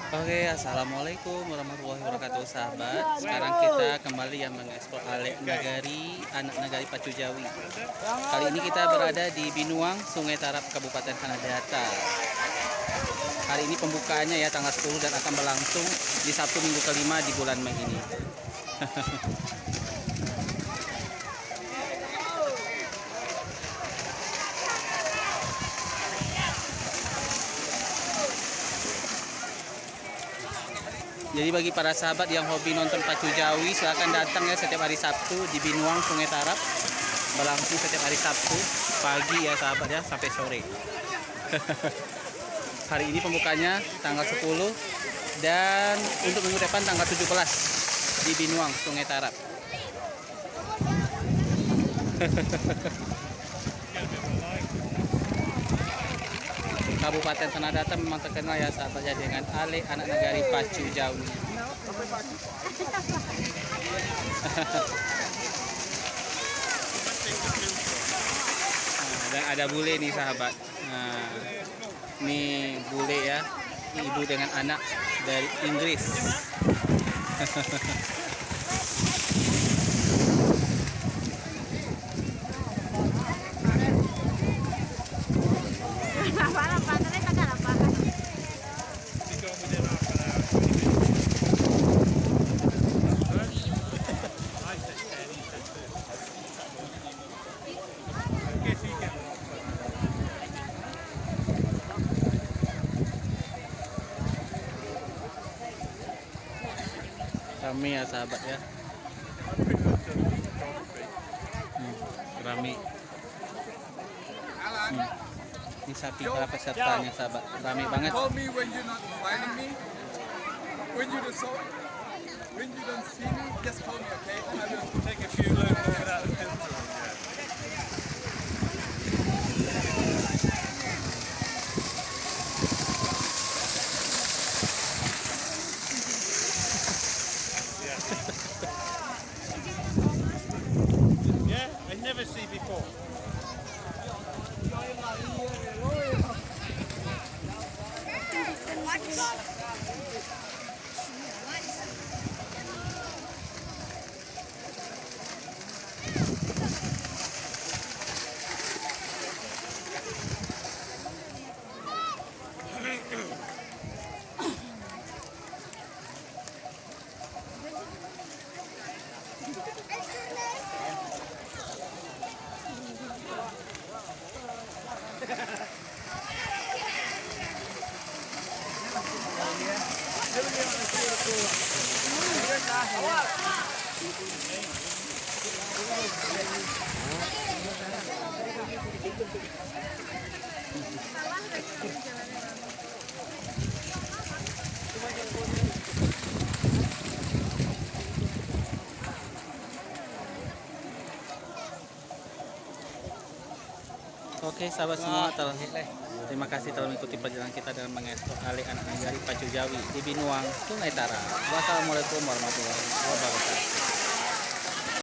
Oke, assalamualaikum warahmatullahi wabarakatuh, sahabat. Sekarang kita kembali yang mengeksplor Ale Nagari, anak Nagari Pacu Jawi. Kali ini kita berada di Binuang, Sungai Tarap, Kabupaten Tanah Datar. Hari ini pembukaannya ya tanggal 10 dan akan berlangsung di Sabtu minggu kelima di bulan Mei ini. Jadi bagi para sahabat yang hobi nonton pacu Jawi, silahkan datang ya setiap hari Sabtu di Binuang Sungai Tarap. Berlangsung setiap hari Sabtu pagi ya sahabat ya sampai sore. Hari ini pembukanya tanggal 10 dan untuk minggu depan tanggal 17 di Binuang Sungai Tarap. Kabupaten Tanah Datar memang terkenal ya sahabatnya dengan Ale anak Nagari Pacu Jawi. Dan ada bule nih sahabat. Nah, ini bule ya, ibu dengan anak dari Inggris. Rame ya sahabat ya. Rame. Ini sapi para pesertanya sahabat. Rame banget. Call me when you're not finding me. When you don't see me, just call me, okay? And I will take a few loads without a filter on. Yeah, I never see before. Oke sahabat semua, terima kasih telah mengikuti perjalanan kita dalam mengeksplor Ale anak Nagari Pacu Jawi di Binuang Sungai Tarap. Wassalamualaikum warahmatullahi wabarakatuh.